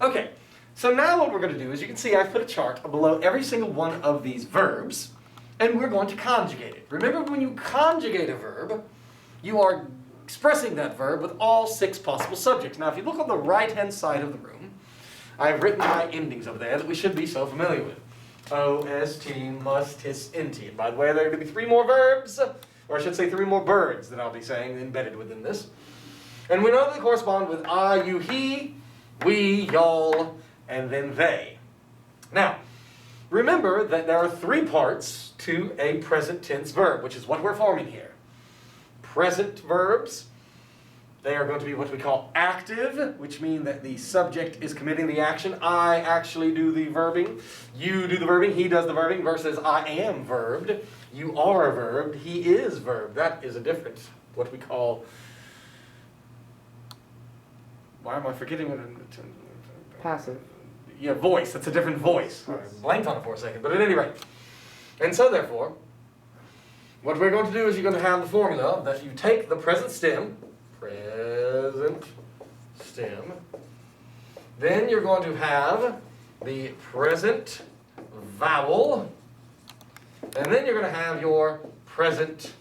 Okay, so now what we're going to do is, you can see I've put a chart below every single one of these verbs, and we're going to conjugate it. Remember, when you conjugate a verb, you are expressing that verb with all 6 possible subjects. Now, if you look on the right-hand side of the room, I've written my endings over there that we should be so familiar with. OST, must, his, int. And by the way, there are going to be 3 more verbs, or I should say 3 more birds that I'll be saying embedded within this. And we know they correspond with I, you, he, we, y'all, and then they. Now, remember that there are 3 parts to a present tense verb, which is what we're forming here. Present verbs, they are going to be what we call active, which mean that the subject is committing the action. I actually do the verbing, you do the verbing, he does the verbing, versus I am verbed, you are verbed, he is verbed. That is a different, what we call, why am I forgetting what? Passive. Yeah, voice. That's a different voice. I blanked on it for a second, but at any rate. And so therefore, what we're going to do is you're going to have the formula that you take the present stem, then you're going to have the present vowel, and then you're going to have your present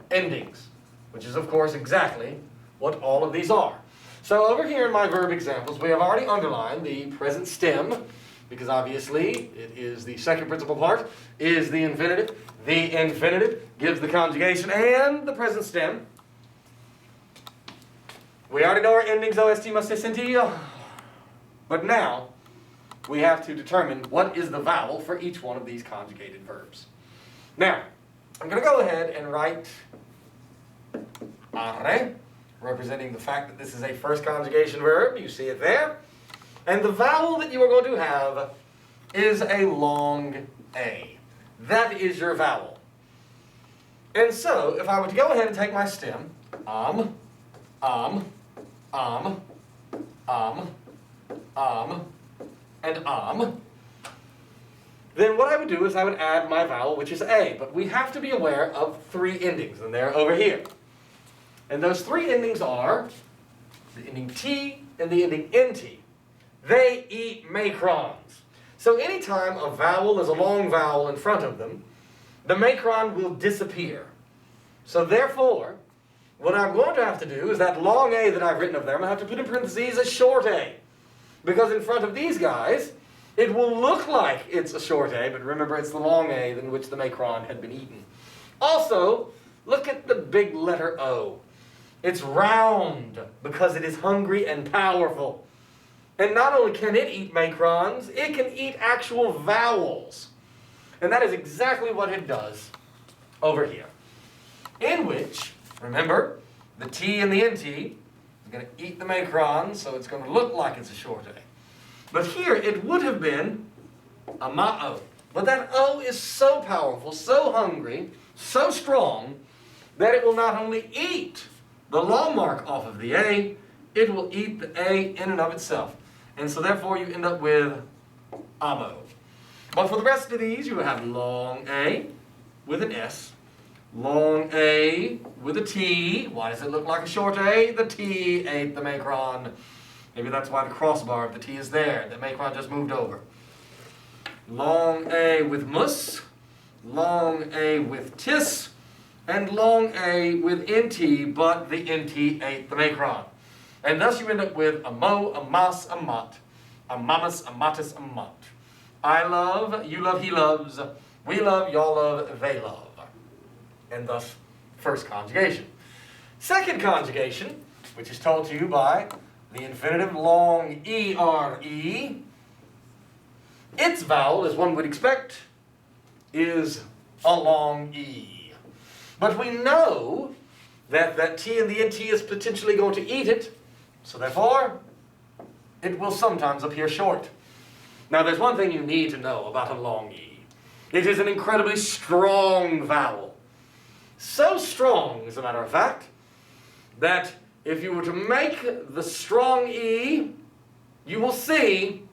endings, which is of course exactly what all of these are. So over here in my verb examples, we have already underlined the present stem, because obviously it is the second principal part, is the infinitive. The infinitive gives the conjugation and the present stem. We already know our endings, OST, must, is, int. But now we have to determine what is the vowel for each one of these conjugated verbs. Now, I'm going to go ahead and write are, representing the fact that this is a first conjugation verb. You see it there. And the vowel that you are going to have is a long A. That is your vowel. And so, if I were to go ahead and take my stem, and then what I would do is I would add my vowel, which is A. But we have to be aware of 3 endings, and they're over here. And those 3 endings are the ending T and the ending NT. They eat macrons. So anytime a vowel is a long vowel in front of them, the macron will disappear. So therefore, what I'm going to have to do is that long A that I've written up there, I'm going to have to put in parentheses a short A. Because in front of these guys, it will look like it's a short A, but remember it's the long A in which the macron had been eaten. Also, look at the big letter O. It's round because it is hungry and powerful. And not only can it eat macrons, it can eat actual vowels. And that is exactly what it does over here. In which, remember, the T and the NT is going to eat the macrons, so it's going to look like it's a short A. But here, it would have been a ma-O. But that O is so powerful, so hungry, so strong, that it will not only eat the long mark off of the A, it will eat the A in and of itself. And so therefore you end up with amo. But for the rest of these, you will have long A with an S, long A with a T. Why does it look like a short A? The T ate the macron. Maybe that's why the crossbar of the T is there. The macron just moved over. Long A with mus, long A with tis, and long A with nt, but the nt ate the macron. And thus you end up with a mo, a mas, a mat, a mamas, a matis, a mat. I love, you love, he loves, we love, y'all love, they love. And thus, first conjugation. Second conjugation, which is told to you by the infinitive long E-R-E, its vowel, as one would expect, is a long E. But we know that that T and the NT is potentially going to eat it, so therefore, it will sometimes appear short. Now, there's one thing you need to know about a long E. It is an incredibly strong vowel. So strong, as a matter of fact, that if you were to make the strong E, you will see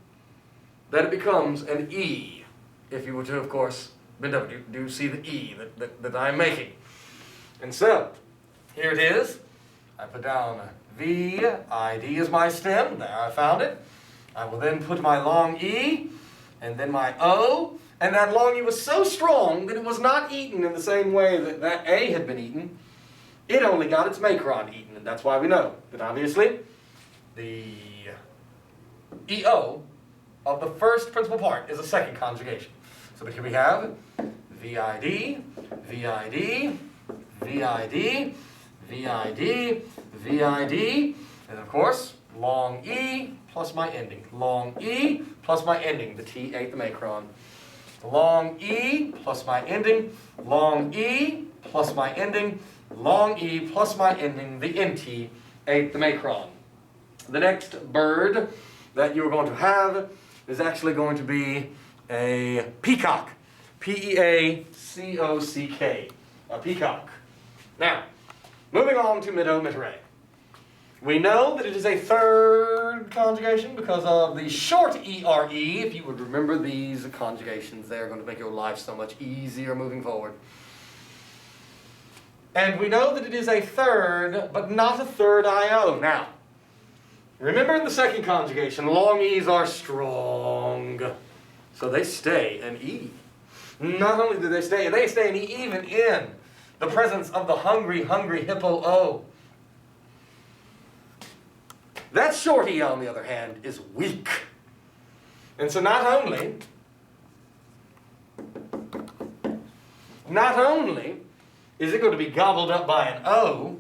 that it becomes an E. If you were to, of course, bend over, do see the E that I'm making. And so, here it is. I put down V, ID is my stem. There, I found it. I will then put my long E, and then my O, and that long E was so strong that it was not eaten in the same way that that A had been eaten. It only got its macron eaten, and that's why we know that obviously the EO of the first principal part is a second conjugation. So here we have VID, VID, VID, VID, VID, and of course, long E plus my ending. Long E plus my ending. The T ate the macron. Long E plus my ending. Long E plus my ending. Long E plus my ending. The NT ate the macron. The next bird that you're going to have is actually going to be a peacock. P-E-A-C-O-C-K. A peacock. Now, moving on to mid-o, mid-re. We know that it is a third conjugation because of the short E-R-E. If you would remember these conjugations, they're going to make your life so much easier moving forward. And we know that it is a third, but not a third I-O. Now, remember in the second conjugation, long E's are strong. So they stay an E. Not only do they stay an E even in the presence of the hungry, hungry hippo O. That short E, on the other hand, is weak. And so not only is it going to be gobbled up by an O,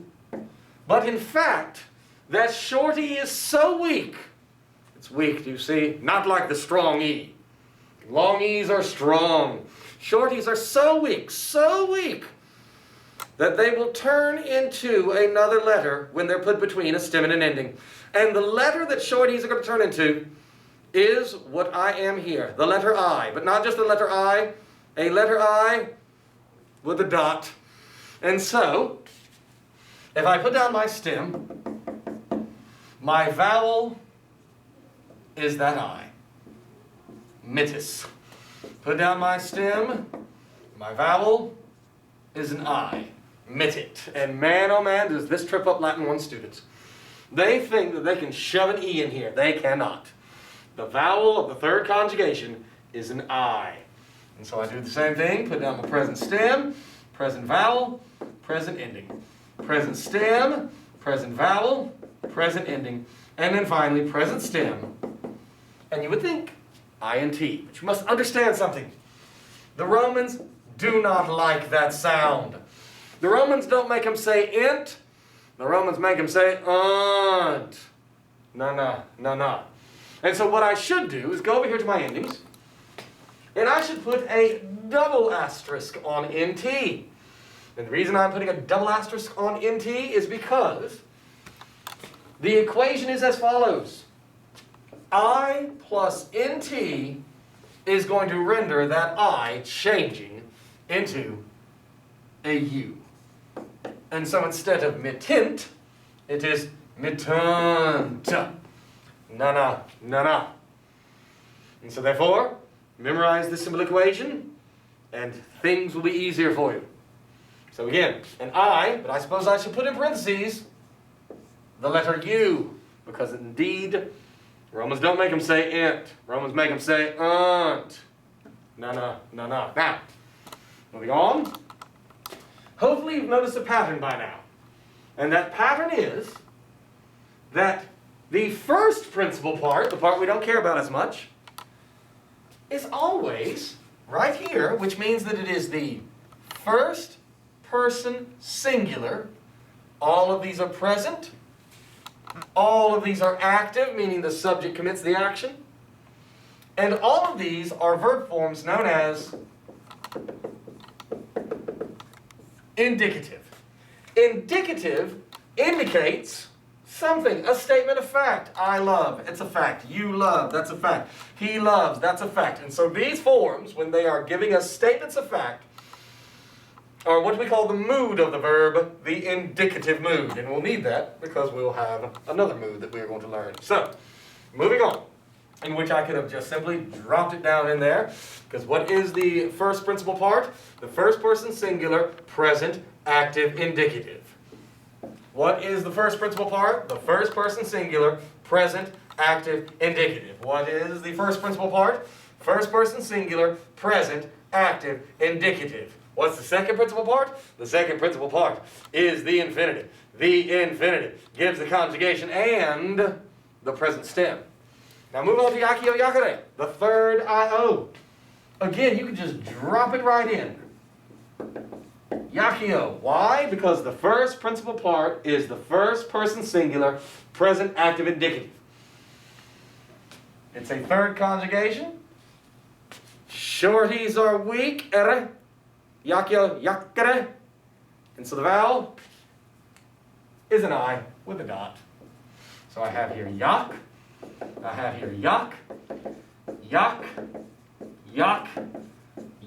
but in fact, that short E is so weak. It's weak, do you see? Not like the strong E. Long E's are strong. Short E's are so weak, that they will turn into another letter when they're put between a stem and an ending. And the letter that short E's are going to turn into is what I am here, the letter I. But not just the letter I, a letter I with a dot. And so, if I put down my stem, my vowel is that I. Mittis. Put down my stem, my vowel is an I. Mittit. And man, oh man, does this trip up Latin 1 students. They think that they can shove an E in here. They cannot. The vowel of the third conjugation is an I. And so I do the same thing, put down the present stem, present vowel, present ending. Present stem, present vowel, present ending. And then finally, present stem. And you would think INT. But you must understand something. The Romans do not like that sound. The Romans don't make them say int. The Romans make them say unt. No. And so what I should do is go over here to my endings, and I should put a double asterisk on nt. And the reason I'm putting a double asterisk on nt is because the equation is as follows. I plus nt is going to render that I changing into a u. And so instead of mitint, it is mitunt. Na. And so therefore, memorize this simple equation, and things will be easier for you. So again, an I, but I suppose I should put in parentheses the letter U, because indeed, Romans don't make them say int. Romans make them say unt. Na. Now, moving on. Hopefully you've noticed a pattern by now. And that pattern is that the first principal part, the part we don't care about as much, is always right here, which means that it is the first person singular. All of these are present. All of these are active, meaning the subject commits the action. And all of these are verb forms known as indicative. Indicative indicates something, a statement of fact. I love, it's a fact. You love, that's a fact. He loves, that's a fact. And so these forms, when they are giving us statements of fact, are what we call the mood of the verb, the indicative mood. And we'll need that because we'll have another mood that we're going to learn. So, moving on, in which I could have just simply dropped it down in there, because what is the first principal part? The first person singular, present, active, indicative. What is the first principal part? The first person singular, present, active indicative. What is the first principal part? First person singular, present, active, indicative. What's the second principal part? The second principal part is the infinitive. The infinitive gives the conjugation and the present stem. Now move on to yakio yakare, the third IO. Again, you can just drop it right in. Yakio. Why? Because the first principal part is the first person singular, present, active, indicative. It's a third conjugation. Shorties are weak. Ere. Yakio yakare. And so the vowel is an I with a dot. So I have here yak. I have here yak. Yak. Yak.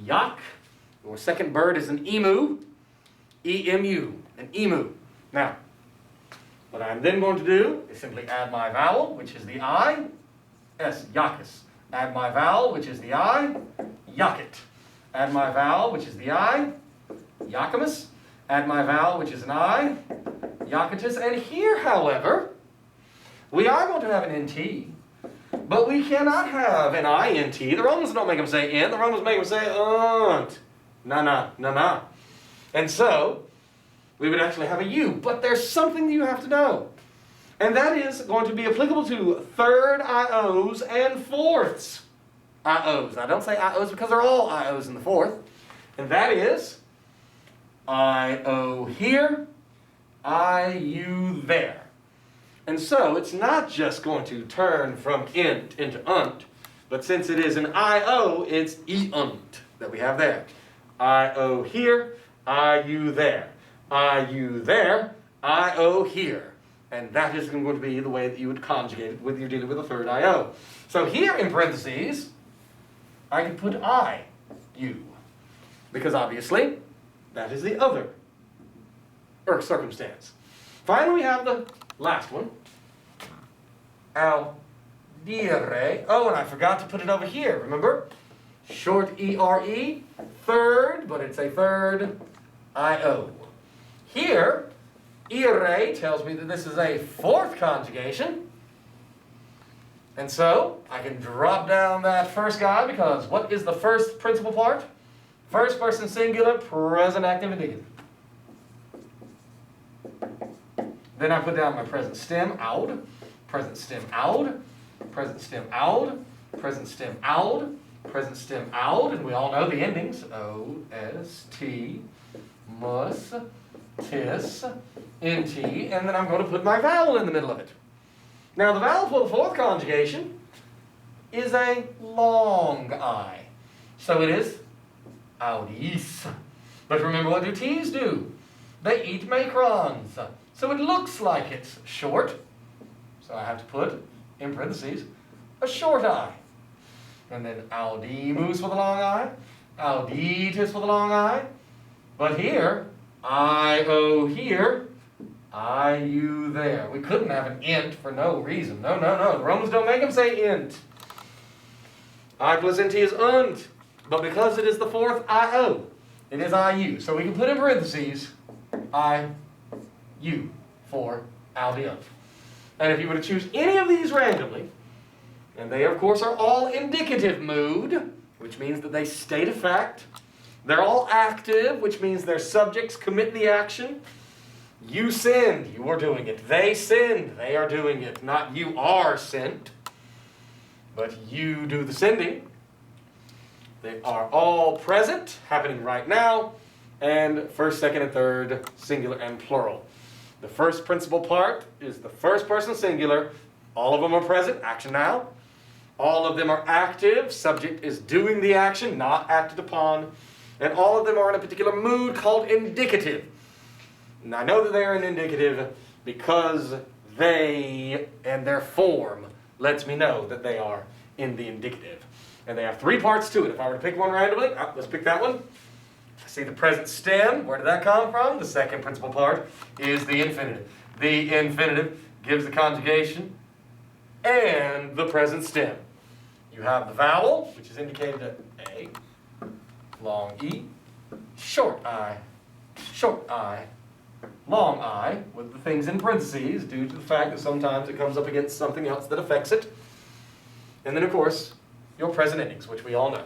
Yak. Your second bird is an emu. E-M-U. An emu. Now, what I'm then going to do is simply add my vowel, which is the I. S. Yakus. Add my vowel, which is the I. Yakit. Add my vowel, which is the I. Yakimus. Add my vowel, which is an I. Yakitus. And here, however, we are going to have an NT. But we cannot have an INT. The Romans don't make them say in. The Romans make them say unt. Na. And so, we would actually have a U. But there's something you have to know. And that is going to be applicable to third IOs and fourths IOs. I don't say IOs because they're all IOs in the fourth. And that is IO here, IU there. And so it's not just going to turn from int into unt, but since it is an IO, it's eunt that we have there. IO here, IU there. IU there, IO here. And that is going to be the way that you would conjugate it when you're dealing with a third IO. So here in parentheses, I can put IU, because obviously that is the other circumstance. Finally, we have the last one. Audire. Oh, and I forgot to put it over here, remember? Short E-R-E, third, but it's a third I-O. Here, ire tells me that this is a fourth conjugation. And so, I can drop down that first guy because what is the first principal part? First person singular, present active indicative. Then I put down my present stem, aud, present stem, aud, present stem, aud, present stem, aud, present stem, aud, and we all know the endings, O, S, T, mus, tis, nt, and then I'm going to put my vowel in the middle of it. Now the vowel for the fourth conjugation is a long I. So it is audis. But remember, what do T's do? They eat macrons. So it looks like it's short. So I have to put, in parentheses, a short I. And then audimus for the long I, auditus for the long I. But here, I-O here, I-U there. We couldn't have an int for no reason. No. The Romans don't make them say int. I plus nt is unt. But because it is the fourth I-O, it is I-U. So we can put in parentheses, I-U for audiunt. And if you were to choose any of these randomly, and they of course are all indicative mood, which means that they state a fact. They're all active, which means their subjects commit the action. You sinned, you are doing it. They sinned, they are doing it. Not you are sent, but you do the sending. They are all present, happening right now, and first, second, and third, singular and plural. The first principal part is the first person singular. All of them are present, action now. All of them are active, subject is doing the action, not acted upon. And all of them are in a particular mood called indicative. And I know that they are an indicative because they and their form lets me know that they are in the indicative. And they have three parts to it. If I were to pick one randomly, let's pick that one. See the present stem, where did that come from? The second principal part is the infinitive. The infinitive gives the conjugation and the present stem. You have the vowel, which is indicated at A, long E, short I, long I, with the things in parentheses, due to the fact that sometimes it comes up against something else that affects it. And then, of course, your present endings, which we all know.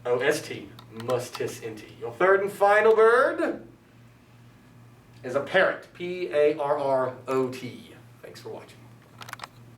O-S-T, must-tis-int. Your third and final bird is a parrot, P-A-R-R-O-T. Thanks for watching.